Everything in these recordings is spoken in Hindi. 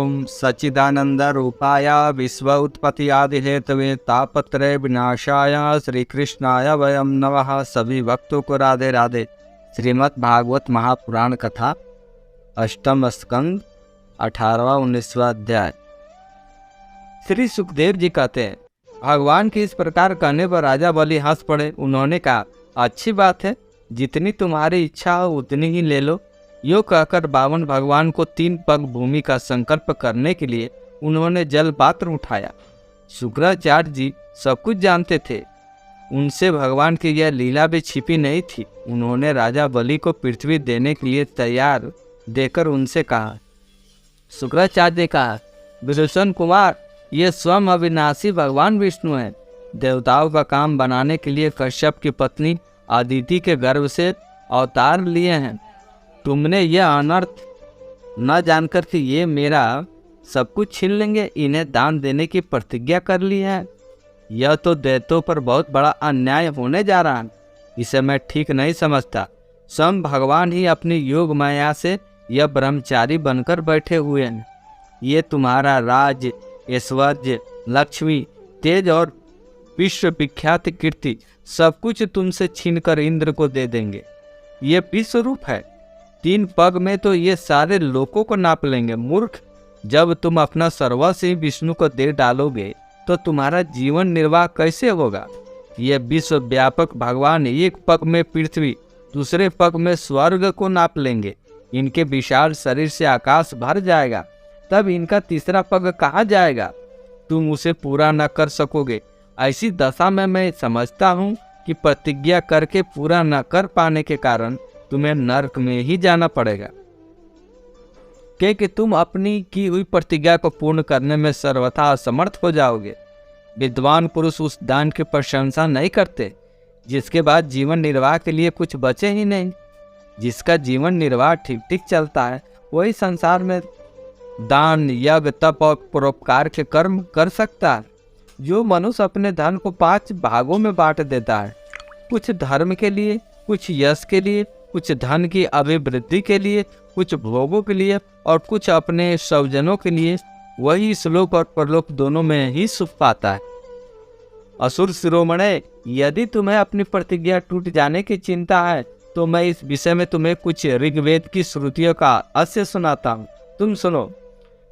ओम सच्चिदानंद रूपाय विश्व उत्पत्ति आदि हेतवे तापत्रय विनाशाय श्री कृष्णाय वयम नमः। सभी भक्तों को राधे राधे। श्रीमद् भागवत महापुराण कथा अष्टम स्कंद 18वां 19वां अध्याय। श्री सुखदेव जी कहते हैं, भगवान के इस प्रकार कहने पर राजा बलि हंस पड़े। उन्होंने कहा, अच्छी बात है, जितनी तुम्हारी इच्छा हो उतनी ही ले लो। यो कहकर बावन भगवान को 3 पग भूमि का संकल्प करने के लिए उन्होंने जल पात्र उठाया। शुक्राचार्य जी सब कुछ जानते थे, उनसे भगवान की यह लीला भी छिपी नहीं थी। उन्होंने राजा बलि को पृथ्वी देने के लिए तैयार देकर उनसे कहा, शुक्राचार्य ने कहा, विदूषण कुमार, ये स्वयं अविनाशी भगवान विष्णु हैं। देवताओं का काम बनाने के लिए कश्यप की पत्नी अदिति के गर्भ से अवतार लिए हैं। तुमने यह अनर्थ न जानकर कि ये मेरा सब कुछ छीन लेंगे, इन्हें दान देने की प्रतिज्ञा कर ली है। यह तो दैत्यों पर बहुत बड़ा अन्याय होने जा रहा है। इसे मैं ठीक नहीं समझता। स्वयं भगवान ही अपनी योग माया से यह ब्रह्मचारी बनकर बैठे हुए हैं। ये तुम्हारा राज, ऐश्वर्य, लक्ष्मी, तेज और विश्व विख्यात कीर्ति सब कुछ तुमसे छीनकर इंद्र को दे देंगे। ये विश्व रूप है, 3 पग में तो ये सारे लोकों को नाप लेंगे। मूर्ख, जब तुम अपना सर्वस्व विष्णु को दे डालोगे तो तुम्हारा जीवन निर्वाह कैसे होगा। ये विश्व व्यापक भगवान एक पग में पृथ्वी, दूसरे पग में स्वर्ग को नाप लेंगे। इनके विशाल शरीर से आकाश भर जाएगा, तब इनका तीसरा पग कहाँ जाएगा। तुम उसे पूरा न कर सकोगे। ऐसी दशा में मैं समझता हूँ कि प्रतिज्ञा करके पूरा न कर पाने के कारण तुम्हें नरक में ही जाना पड़ेगा, क्योंकि तुम अपनी की हुई प्रतिज्ञा को पूर्ण करने में सर्वथा असमर्थ हो जाओगे। विद्वान पुरुष उस दान की प्रशंसा नहीं करते जिसके बाद जीवन निर्वाह के लिए कुछ बचे ही नहीं। जिसका जीवन निर्वाह ठीक ठीक चलता है वही संसार में दान, यज्ञ, तप और परोपकार के कर्म कर सकता है। जो मनुष्य अपने धन को 5 भागों में बांट देता है, कुछ धर्म के लिए, कुछ यश के लिए, कुछ धन की अभिवृद्धि के लिए, कुछ भोगों के लिए और कुछ अपने स्वजनों के लिए, वही श्लोक और परलोक दोनों में ही सुख पाता है। असुर शिरोमणे, यदि तुम्हें अपनी प्रतिज्ञा टूट जाने की चिंता है तो मैं इस विषय में तुम्हें कुछ ऋग्वेद की श्रुतियों का अवश्य सुनाता हूँ। तुम सुनो।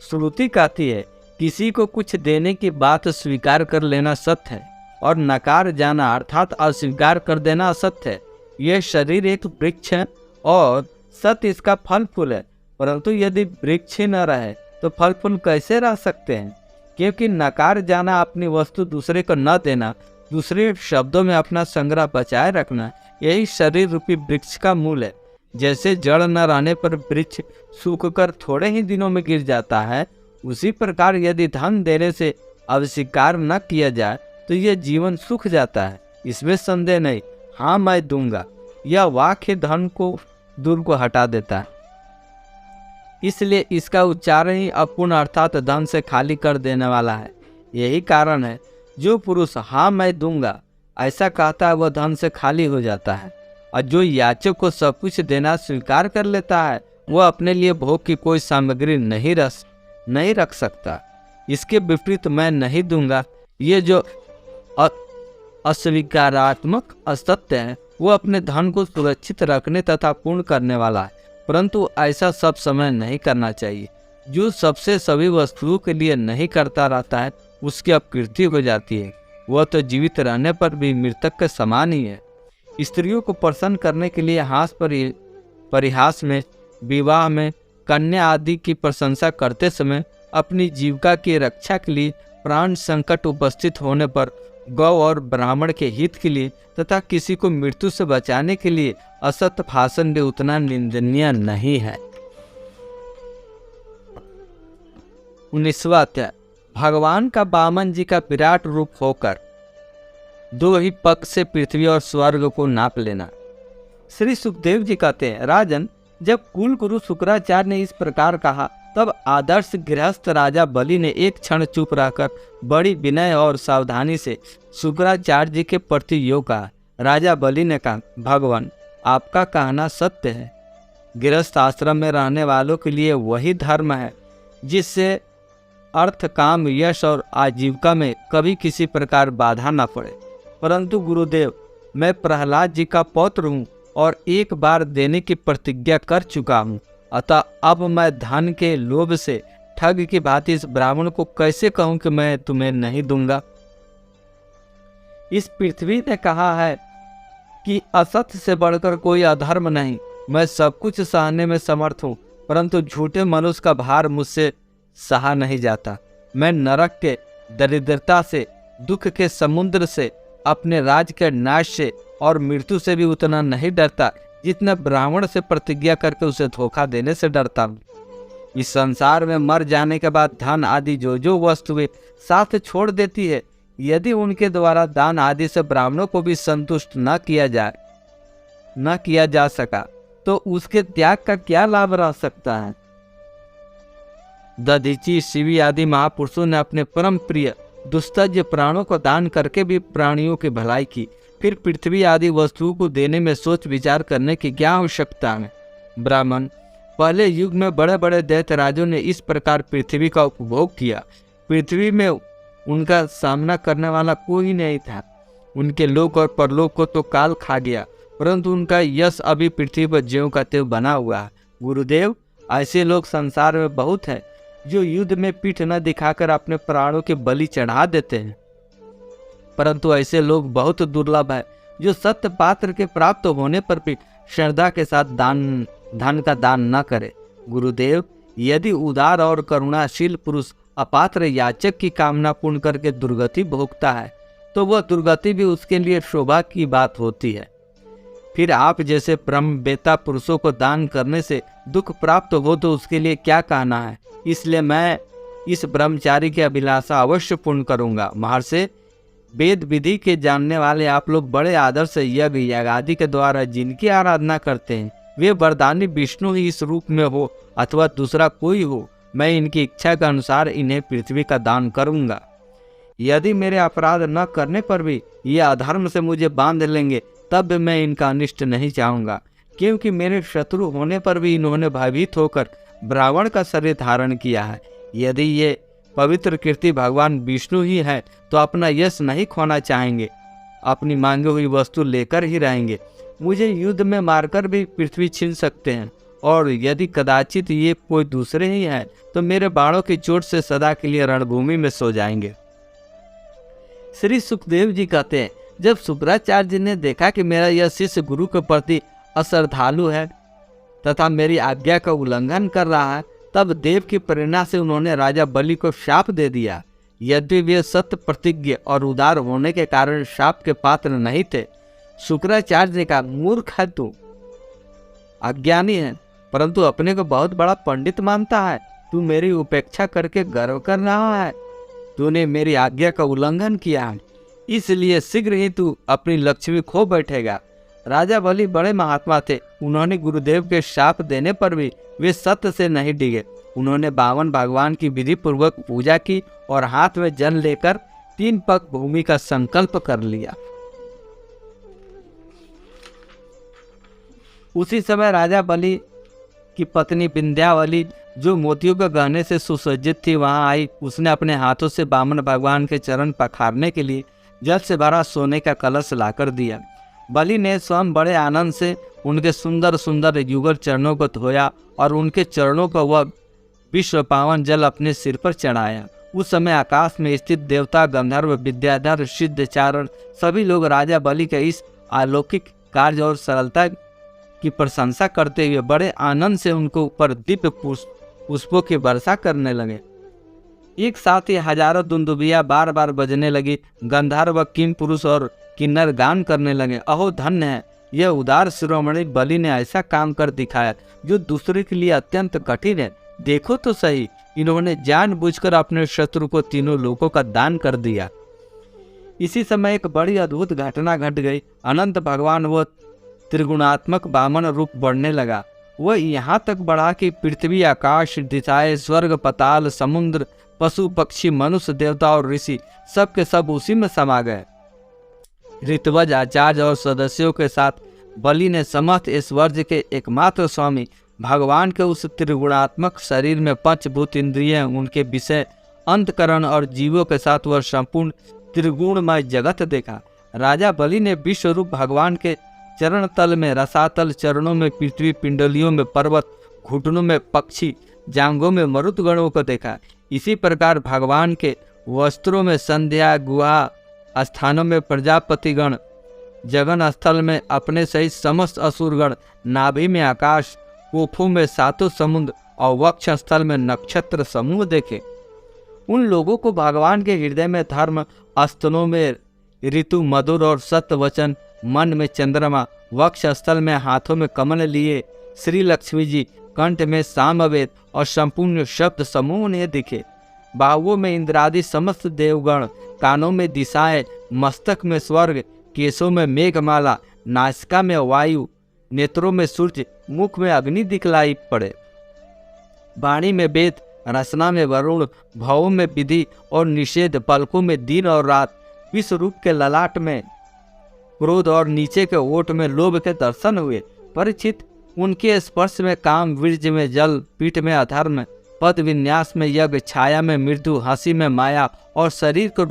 श्रुति कहती है, किसी को कुछ देने की बात स्वीकार कर लेना सत्य है और नकार जाना अर्थात अस्वीकार कर देना असत्य है। यह शरीर एक वृक्ष है और सत्य इसका फल फूल है, परंतु यदि वृक्ष ही न रहे तो फल फूल कैसे रह सकते हैं। क्योंकि नकार जाना अपनी वस्तु दूसरे को न देना, दूसरे शब्दों में अपना संग्रह बचाए रखना, यही शरीर रूपी वृक्ष का मूल है। जैसे जड़ न रहने पर वृक्ष सूखकर थोड़े ही दिनों में गिर जाता है, उसी प्रकार यदि धन देने से अस्वीकार न किया जाए तो यह जीवन सूख जाता है। इसमें संदेह नहीं। हाँ, मैं दूंगा, यह वाक्य धन को दूर को हटा देता है। इसलिए इसका उच्चारण ही अपूर्ण अर्थात धन से खाली कर देने वाला है। यही कारण है जो पुरुष हाँ मैं दूंगा ऐसा कहता है वह धन से खाली हो जाता है, और जो याचक को सब कुछ देना स्वीकार कर लेता है वह अपने लिए भोग की कोई सामग्री नहीं रख सकता। इसके विपरीत मैं नहीं दूंगा, ये जो अस्वीकारात्मक असत्य है वो अपने धन को सुरक्षित रखने तथा पूर्ण करने वाला है, परंतु ऐसा सब समय नहीं करना चाहिए। जो सबसे सभी वस्तुओं के लिए नहीं करता रहता है उसकी अपकीर्ति हो जाती है। वह तो जीवित रहने पर भी मृतक के समान ही है। स्त्रियों को प्रसन्न करने के लिए हास परिहास में, विवाह में, कन्या आदि की प्रशंसा करते समय, अपनी जीविका की रक्षा के लिए, प्राण संकट उपस्थित होने पर, गौ और ब्राह्मण के हित के लिए तथा किसी को मृत्यु से बचाने के लिए असत्य भाषण भी उतना निंदनीय नहीं है। 19वां अध्याय। भगवान का वामन जी का विराट रूप होकर 2 ही पग से पृथ्वी और स्वर्ग को नाप लेना। श्री सुखदेव जी कहते हैं, राजन, जब कुल गुरु शुक्राचार्य ने इस प्रकार कहा तब आदर्श गृहस्थ राजा बलि ने एक क्षण चुप रहकर बड़ी विनय और सावधानी से शुक्राचार्य जी के प्रति यो कहा। राजा बलि ने कहा, भगवान, आपका कहना सत्य है। गृहस्थ आश्रम में रहने वालों के लिए वही धर्म है जिससे अर्थ, काम, यश और आजीविका में कभी किसी प्रकार बाधा न पड़े। परंतु गुरुदेव, मैं प्रहलाद जी का पौत्र हूँ और एक बार देने की प्रतिज्ञा कर चुका हूँ, अतः अब मैं धन के लोभ से ठग की भांति इस ब्राह्मण को कैसे कहूँ कि मैं तुम्हें नहीं दूंगा। इस पृथ्वी ने कहा है कि असत्य से बढ़कर कोई अधर्म नहीं। मैं सब कुछ सहने में समर्थ हूँ, परंतु झूठे मनुष्य का भार मुझसे सहा नहीं जाता। मैं नरक के, दरिद्रता से, दुख के समुद्र से, अपने राज के नाश से और मृत्यु से भी उतना नहीं डरता जितना ब्राह्मण से प्रतिज्ञा करके उसे धोखा देने से डरता हूँ। इस संसार में मर जाने के बाद धन आदि जो जो वस्तुएं साथ छोड़ देती है, यदि उनके द्वारा दान आदि से ब्राह्मणों को भी संतुष्ट न किया जा सका तो उसके त्याग का क्या लाभ रह सकता है। दधीची, शिवी आदि महापुरुषों ने अपने परम प्रिय दुस्तज प्राणों को दान करके भी प्राणियों की भलाई की। फिर पृथ्वी आदि वस्तुओं को देने में सोच विचार करने की क्या आवश्यकता है। ब्राह्मण, पहले युग में बड़े बड़े दैत्यराजों ने इस प्रकार पृथ्वी का उपभोग किया। पृथ्वी में उनका सामना करने वाला कोई नहीं था। उनके लोक और परलोक को तो काल खा गया, परंतु उनका यश अभी पृथ्वी पर ज्यों का त्यों बना हुआ है। गुरुदेव, ऐसे लोग संसार में बहुत हैं जो युद्ध में पीठ न दिखाकर अपने प्राणों के बलि चढ़ा देते हैं, परंतु ऐसे लोग बहुत दुर्लभ है जो सत्य पात्र के प्राप्त होने पर भी श्रद्धा के साथ धन का दान न करे। गुरुदेव, यदि उदार और करुणाशील पुरुष अपात्र याचक की कामना पूर्ण करके दुर्गति भोगता है तो वह दुर्गति भी उसके लिए शोभा की बात होती है। फिर आप जैसे ब्रह्म बेता पुरुषों को दान करने से दुख प्राप्त हो तो उसके लिए क्या कहना है। इसलिए मैं इस ब्रह्मचारी की अभिलाषा अवश्य पूर्ण करूंगा। महर्षि, वेद विधि के जानने वाले आप लोग बड़े आदर से यज्ञ यागादि के द्वारा जिनकी आराधना करते हैं, वे वरदानी विष्णु ही इस रूप में हो अथवा दूसरा कोई हो, मैं इनकी इच्छा के अनुसार इन्हें पृथ्वी का दान करूंगा। यदि मेरे अपराध न करने पर भी ये अधर्म से मुझे बांध लेंगे तब मैं इनका अनिष्ट नहीं चाहूँगा, क्योंकि मेरे शत्रु होने पर भी इन्होंने भयभीत होकर ब्राह्मण का शरीर धारण किया है। यदि ये पवित्र कीर्ति भगवान विष्णु ही है तो अपना यश नहीं खोना चाहेंगे, अपनी मांगी हुई वस्तु लेकर ही रहेंगे। मुझे युद्ध में मारकर भी पृथ्वी छीन सकते हैं, और यदि कदाचित ये कोई दूसरे ही हैं तो मेरे बाणों की चोट से सदा के लिए रणभूमि में सो जाएंगे। श्री सुखदेव जी कहते हैं, जब शुक्राचार्य जी ने देखा कि मेरा यह शिष्य गुरु के प्रति अश्रद्धालु है तथा मेरी आज्ञा का उल्लंघन कर रहा है, तब देव की प्रेरणा से उन्होंने राजा बलि को शाप दे दिया। यद्यपि वे सत्य प्रतिज्ञ और उदार होने के कारण शाप के पात्र नहीं थे। शुक्राचार्य ने कहा, मूर्ख है तू, अज्ञानी है, परंतु अपने को बहुत बड़ा पंडित मानता है। तू मेरी उपेक्षा करके गर्व कर रहा है। तूने मेरी आज्ञा का उल्लंघन किया है, इसलिए शीघ्र ही तू अपनी लक्ष्मी खो बैठेगा। राजा बलि बड़े महात्मा थे। उन्होंने गुरुदेव के शाप देने पर भी वे सत्य से नहीं डिगे। उन्होंने 52 भगवान की विधि पूर्वक पूजा की और हाथ में जल लेकर 3 पग भूमि का संकल्प कर लिया। उसी समय राजा बलि की पत्नी विंध्यावली, जो मोतियों के गहने से सुसज्जित थी, वहां आई। उसने अपने हाथों से वामन भगवान के चरण पखारने के लिए जल से भरा सोने का कलश लाकर दिया। बलि ने स्वयं बड़े आनंद से उनके सुंदर सुंदर युगल चरणों को धोया और उनके चरणों को वह विश्व पावन जल अपने सिर पर चढ़ाया। उस समय आकाश में स्थित देवता, गंधर्व, विद्याधर, सिद्धचारण सभी लोग राजा बलि के इस अलौकिक कार्य और सरलता की प्रशंसा करते हुए बड़े आनंद से उनको ऊपर दिव्य पुष्पों की वर्षा करने लगे। एक साथ ही हजारों दुंदुबिया बार बार बजने लगी। गंधर्व, किम पुरुष और किन्नर गान करने लगे। अहो धन्य है यह उदार शिरोमणि बलि ने ऐसा काम कर दिखाया जो दूसरे के लिए अत्यंत कठिन है। देखो तो सही, इन्होंने जानबूझकर अपने शत्रु को तीनों लोकों का दान कर दिया। इसी समय एक बड़ी अद्भुत घटना घट गई। अनंत भगवान वो त्रिगुणात्मक वामन रूप बढ़ने लगा। वह यहाँ तक बढ़ा कि पृथ्वी, आकाश, दिशाएं, स्वर्ग, पताल, समुद्र, पशु, पक्षी, मनुष्य, देवता और ऋषि सब के सब उसी में समा गए। ऋतवज, आचार्य और सदस्यों के साथ बलि ने समस्त ऐश्वर्य के एकमात्र स्वामी भगवान के उस त्रिगुणात्मक शरीर में पंचभूत इंद्रिय, उनके विषय अंतकरण और जीवों के साथ वह संपूर्ण त्रिगुणमय जगत देखा। राजा बलि ने विश्व रूप भगवान के चरण तल में रसातल, चरणों में पृथ्वी, पिंडलियों में पर्वत, घुटनों में पक्षी, जांघों में मरुतगणों को देखा। इसी प्रकार भगवान के वस्त्रों में संध्या, गुहा स्थानों में प्रजापतिगण, जगन स्थल में अपने सहित समस्त असुरगण, नाभि में आकाश, कोफों में सातों समुद्र और वक्ष स्थल में नक्षत्र समूह देखे। उन लोगों को भगवान के हृदय में धर्म, स्तनों में ऋतु मधुर और सत्य वचन, मन में चंद्रमा, वक्ष स्थल में हाथों में कमल लिए श्री लक्ष्मी जी, कंठ में सामवेद और संपूर्ण शब्द समूह ने दिखे। बाहुओं में इंद्रादि समस्त देवगण, कानों में दिशाएं, मस्तक में स्वर्ग, केशों में मेघमाला, नासिका में वायु, नेत्रों में सूर्य, मुख में अग्नि दिखलाई पड़े। वाणी में वेद, रचना में वरुण, भावों में विधि और निषेध, पलकों में दिन और रात, विश्व रूप के ललाट में क्रोध और नीचे के ओठ में लोभ के दर्शन हुए। परीक्षित, उनके स्पर्श में काम, वीर्य में जल, पीठ में अधर्म, पद विन्यास में यज्ञ, छाया में मृत्यु, हंसी में माया और शरीर के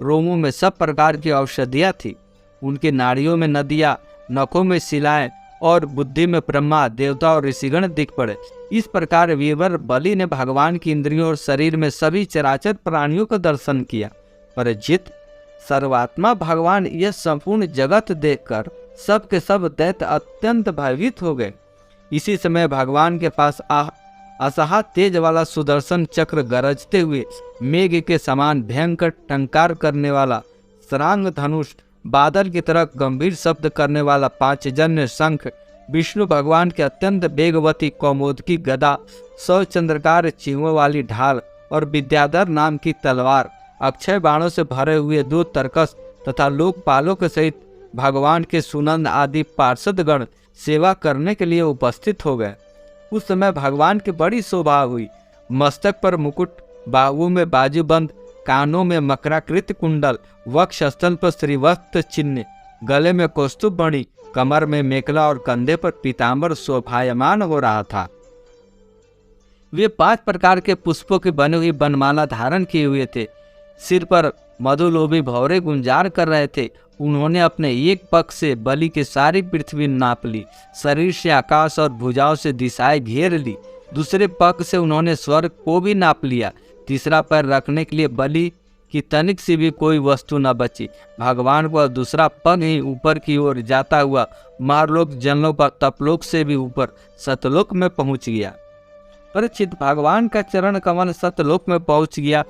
रोमों में सब प्रकार की औषधियाँ थी। उनकी नाड़ियों में नदियाँ, नखों में शिलाएं और बुद्धि में ब्रह्मा, देवता और ऋषिगण दिख पड़े। इस प्रकार वीरवर बलि ने भगवान की इंद्रियों और शरीर में सभी चराचर प्राणियों का दर्शन किया। परीक्षित, सर्वात्मा भगवान यह संपूर्ण जगत देखकर सब के सब दैत्य अत्यंत भयभीत हो गए। इसी समय भगवान के पास असहा तेज वाला सुदर्शन चक्र गरजते हुए मेघ के समान भयंकर टंकार करने वाला सरांग धनुष, बादल की तरह गंभीर शब्द करने वाला पांचजन्य शंख, विष्णु भगवान के अत्यंत वेगवती कौमोदकी गदा, 100 चंद्रकार चिन्हों वाली ढाल और विद्याधर नाम की तलवार, अक्षय बाणों से भरे हुए 2 तरकस तथा लोकपालों के सहित भगवान के सुनंद आदि पार्षदगण सेवा करने के लिए उपस्थित हो गए। उस समय भगवान की बड़ी शोभा हुई। मस्तक पर मुकुट, बाहुओं में बाजूबंद, कानों में मकराकृत कुंडल, वक्ष स्थल पर श्रीवस्त्र चिन्ह, गले में कौस्तुभ मणि, कमर में मेखला और कंधे पर पीताम्बर शोभायमान हो रहा था। वे 5 प्रकार के पुष्पों की बनी हुई बनमाला धारण किए हुए थे। सिर पर मधुलोभी भौरे गुंजार कर रहे थे। उन्होंने अपने एक पक्ष से बलि की सारी पृथ्वी नाप ली, शरीर से आकाश और भुजाओं से दिशाएं घेर ली। दूसरे पक्ष से उन्होंने स्वर्ग को भी नाप लिया। तीसरा पैर रखने के लिए बलि की तनिक सी भी कोई वस्तु न बची। भगवान को दूसरा पग ही ऊपर की ओर जाता हुआ मारलोक, जनलोक और तपलोक से भी ऊपर सतलोक में पहुंच गया। परीक्षित, भगवान का चरण कमल सतलोक में पहुंच गया।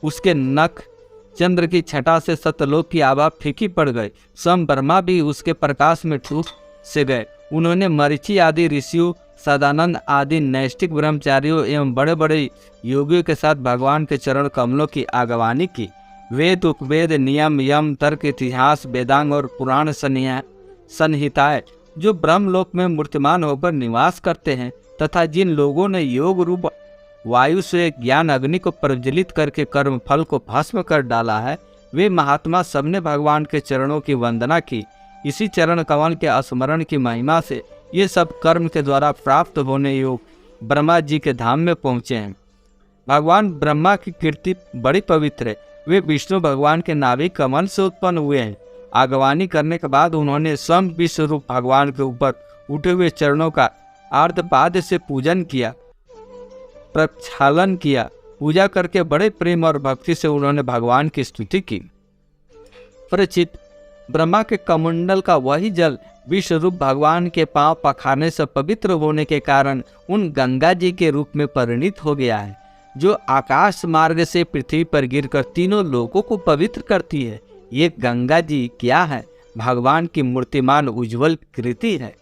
उसके नख चंद्र की छटा से सतलोक की आभा फीकी पड़ गई। स्वयं ब्रह्मा भी उसके प्रकाश में ठूस से गए। उन्होंने मरीचि आदि ऋषियों, सदानंद आदि नैष्ठिक ब्रह्मचारियों एवं बड़े बड़े योगियों के साथ भगवान के चरण कमलों की आगवानी की। वेद, उपवेद, नियम, यम, तर्क, इतिहास, वेदांग और पुराण संहिताएं जो ब्रह्मलोक में मूर्तिमान होकर निवास करते हैं तथा जिन लोगों ने योग रूप वायु से ज्ञान अग्नि को प्रज्वलित करके कर्म फल को भस्म कर डाला है, वे महात्मा सबने भगवान के चरणों की वंदना की। इसी चरण कमल के स्मरण की महिमा से ये सब कर्म के द्वारा प्राप्त होने योग ब्रह्मा जी के धाम में पहुँचे हैं। भगवान ब्रह्मा की कीर्ति बड़ी पवित्र है। वे विष्णु भगवान के नाभि कमल से उत्पन्न हुए हैं। आगवानी करने के बाद उन्होंने स्वयं विश्व रूप भगवान के ऊपर उठे हुए चरणों का आर्धपाद से पूजन किया, प्रक्षालन किया। पूजा करके बड़े प्रेम और भक्ति से उन्होंने भगवान की स्तुति की। परीक्षित, ब्रह्मा के कमंडल का वही जल विश्व रूप भगवान के पांव पखारने से पवित्र होने के कारण उन गंगा जी के रूप में परिणित हो गया है, जो आकाश मार्ग से पृथ्वी पर गिरकर तीनों लोगों को पवित्र करती है। ये गंगा जी क्या है? भगवान की मूर्तिमान उज्जवल कृति है।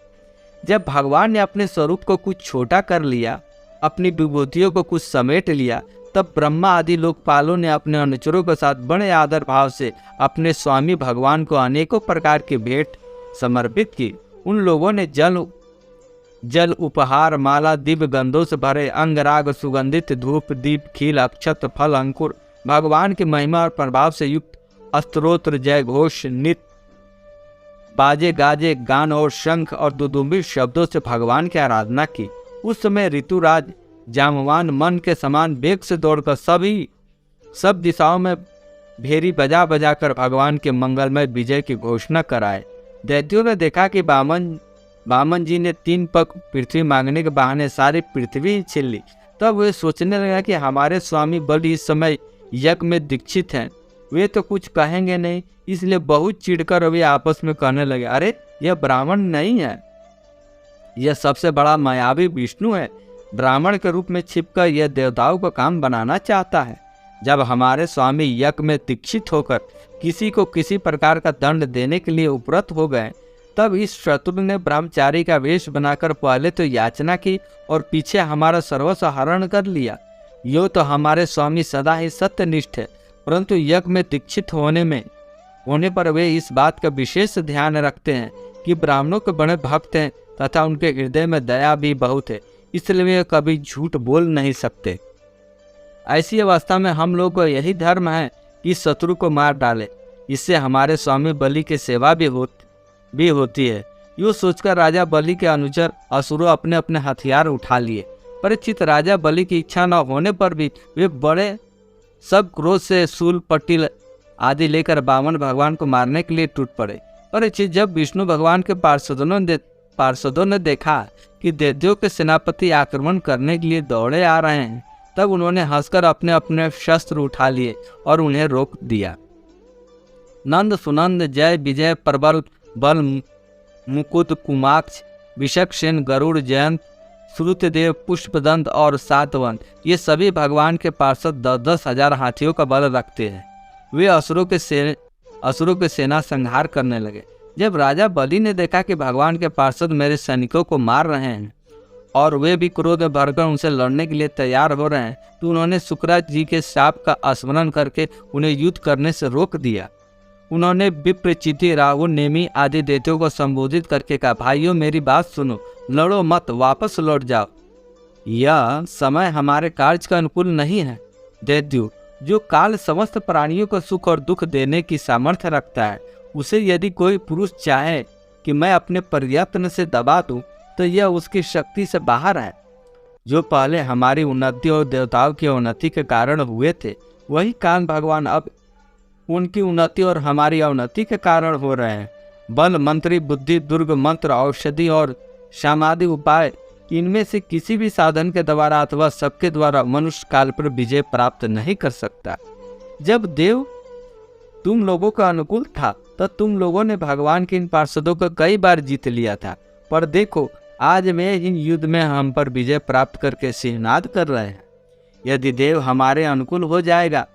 जब भगवान ने अपने स्वरूप को कुछ छोटा कर लिया, अपनी विभूतियों को कुछ समेट लिया, तब ब्रह्मा आदि लोकपालों ने अपने अनुचरों के साथ बड़े आदर भाव से अपने स्वामी भगवान को अनेकों प्रकार की भेंट समर्पित की। उन लोगों ने जल उपहार, माला, दिव्य गंधों से भरे अंगराग, सुगंधित धूप, दीप, खील, अक्षत, फल, अंकुर, भगवान की महिमा और प्रभाव से युक्त स्तोत्र, जय घोष, बाजे गाजे गान और शंख और दुदुम्बी शब्दों से भगवान की आराधना की। उस समय ऋतुराज जामवान मन के समान वेग से दौड़कर सब दिशाओं में भेरी बजा बजा कर भगवान के मंगलमय विजय की घोषणा कराए। दैत्यों ने देखा कि बामन जी ने 3 पग पृथ्वी मांगने के बहाने सारी पृथ्वी ही छीन ली। तब वे सोचने लगा कि हमारे स्वामी बलि इस समय यज्ञ में दीक्षित हैं, वे तो कुछ कहेंगे नहीं। इसलिए बहुत चिढ़कर वे आपस में कहने लगे, अरे यह ब्राह्मण नहीं है, यह सबसे बड़ा मायावी विष्णु है। ब्राह्मण के रूप में छिपकर यह देवताओं का काम बनाना चाहता है। जब हमारे स्वामी यज्ञ में दीक्षित होकर किसी को किसी प्रकार का दंड देने के लिए उपरत हो गए, तब इस शत्रु ने ब्रह्मचारी का वेश बनाकर पहले तो याचना की और पीछे हमारा सर्वस्व हरण कर लिया। यो तो हमारे स्वामी सदा ही सत्यनिष्ठ है, परंतु यज्ञ में दीक्षित होने पर वे इस बात का विशेष ध्यान रखते हैं कि ब्राह्मणों के बड़े भक्त हैं तथा उनके हृदय में दया भी बहुत है, इसलिए वे कभी झूठ बोल नहीं सकते। ऐसी अवस्था में हम लोग को यही धर्म है कि शत्रु को मार डाले, इससे हमारे स्वामी बलि की सेवा भी होती है। यूँ सोचकर राजा बलि के अनुचर असुरों अपने अपने हथियार उठा लिए। परीक्षित राजा बलि की इच्छा न होने पर भी वे बड़े सब क्रोध से शूल पट्टी आदि लेकर वामन भगवान को मारने के लिए टूट पड़े। परीक्षित जब विष्णु भगवान के पार्षदों ने देखा कि दैत्यों के सेनापति आक्रमण करने के लिए दौड़े आ रहे हैं, तब उन्होंने हंसकर अपने अपने शस्त्र उठा लिए और उन्हें रोक दिया। नंद सुनंद जय विजय प्रबल बल मुकुट कुमाक्ष विशक्षसेन गरुड़ जयंत श्रुतदेव पुष्पदंत और सातवंत, ये सभी भगवान के पार्षद 10-10 हजार हाथियों का बल रखते हैं। वे असुरों के सेना संहार करने लगे। जब राजा बलि ने देखा कि भगवान के पार्षद मेरे सैनिकों को मार रहे हैं और वे भी क्रोध में भरकर उनसे लड़ने के लिए तैयार हो रहे हैं, तो उन्होंने शुक्राचार्य जी के शाप का स्मरण करके उन्हें युद्ध करने से रोक दिया। उन्होंने विप्र चिति राहुल नेमी आदि दैत्यों को संबोधित करके कहा, भाइयों मेरी बात सुनो, लड़ो मत, वापस लौट जाओ, यह समय हमारे कार्य का अनुकूल नहीं है। दैत्यों, जो काल समस्त प्राणियों को सुख और दुख देने की सामर्थ्य रखता है, उसे यदि कोई पुरुष चाहे कि मैं अपने प्रयत्न से दबा दूं, तो यह उसकी शक्ति से बाहर है। जो पहले हमारी उन्नति और देवताओं की उन्नति के कारण हुए थे, वही काल भगवान अब उनकी उन्नति और हमारी अवनति के कारण हो रहे हैं। बल मंत्री बुद्धि दुर्ग मंत्र औषधि और सामादि उपाय, इनमें से किसी भी साधन के द्वारा अथवा सबके द्वारा मनुष्य काल पर विजय प्राप्त नहीं कर सकता। जब देव तुम लोगों का अनुकूल था, तो तुम लोगों ने भगवान के इन पार्षदों को कई बार जीत लिया था, पर देखो आज में इन युद्ध में हम पर विजय प्राप्त करके सिंहनाद कर रहे हैं। यदि देव हमारे अनुकूल हो जाएगा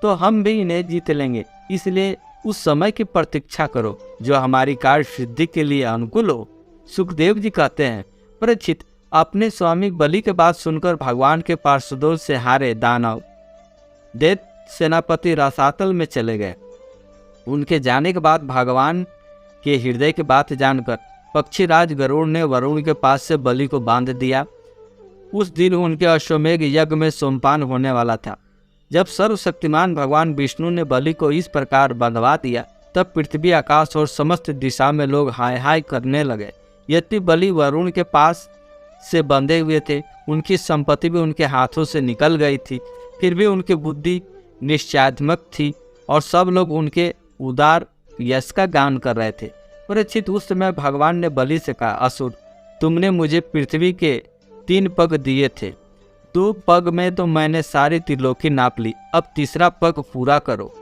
तो हम भी इन्हें जीत लेंगे। इसलिए उस समय की प्रतीक्षा करो जो हमारी कार्य सिद्धि के लिए अनुकूल हो। सुखदेव जी कहते हैं, परीक्षित अपने स्वामी बलि के बात सुनकर भगवान के पार्षदों से हारे दानव दैत्य सेनापति रसातल में चले गए। उनके जाने के बाद भगवान के हृदय की बात जानकर पक्षीराज गरुड़ ने वरुण के पास से बलि को बांध दिया। उस दिन उनके अश्वमेघ यज्ञ में सोमपान होने वाला था। जब सर्वशक्तिमान भगवान विष्णु ने बलि को इस प्रकार बंधवा दिया, तब पृथ्वी आकाश और समस्त दिशा में लोग हाय हाय करने लगे। यद्यपि बलि वरुण के पास से बंधे हुए थे, उनकी संपत्ति भी उनके हाथों से निकल गई थी, फिर भी उनकी बुद्धि निश्चयात्मक थी और सब लोग उनके उदार यश का गान कर रहे थे। परीक्षित, उस समय भगवान ने बलि से कहा, असुर, तुमने मुझे पृथ्वी के 3 पग दिए थे, 2 पग में तो मैंने सारी त्रिलोकी नाप ली, अब तीसरा पग पूरा करो।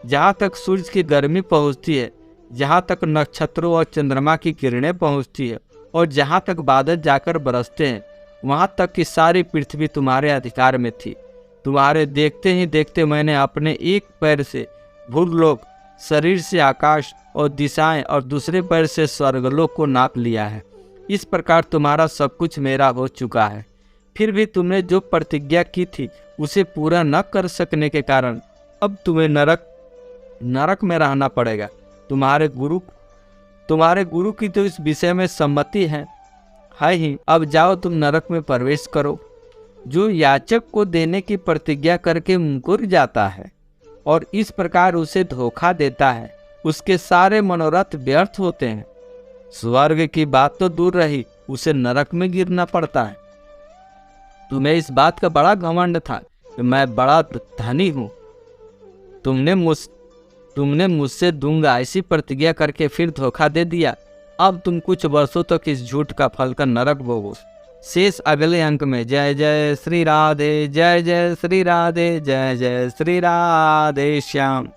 जहाँ तक सूर्य की गर्मी पहुँचती है, जहाँ तक नक्षत्रों और चंद्रमा की किरणें पहुँचती है और जहाँ तक बादल जाकर बरसते हैं, वहाँ तक की सारी पृथ्वी तुम्हारे अधिकार में थी। तुम्हारे देखते ही देखते मैंने अपने एक पैर से भूलोक, शरीर से आकाश और दिशाएं और दूसरे पैर से स्वर्गलोक को नाप लिया है। इस प्रकार तुम्हारा सब कुछ मेरा हो चुका है। फिर भी तुमने जो प्रतिज्ञा की थी उसे पूरा न कर सकने के कारण अब तुम्हें नरक में रहना पड़ेगा। तुम्हारे गुरु की तो इस विषय में सम्मति है ही। अब जाओ, तुम नरक में प्रवेश करो। जो याचक को देने की प्रतिज्ञा करके मुकर जाता है और इस प्रकार उसे धोखा देता है, उसके सारे मनोरथ व्यर्थ होते हैं। स्वर्ग की बात तो दूर रही, उसे नरक में गिरना पड़ता है। तुम्हें इस बात का बड़ा घमंड था कि मैं बड़ा धनी हूँ। तुमने मुझसे दूंगा ऐसी प्रतिज्ञा करके फिर धोखा दे दिया। अब तुम कुछ वर्षों तक इस झूठ का फल का नरक भोगो। शेष अगले अंक में। जय जय श्री राधे, जय जय श्री राधे, जय जय श्री राधे श्याम।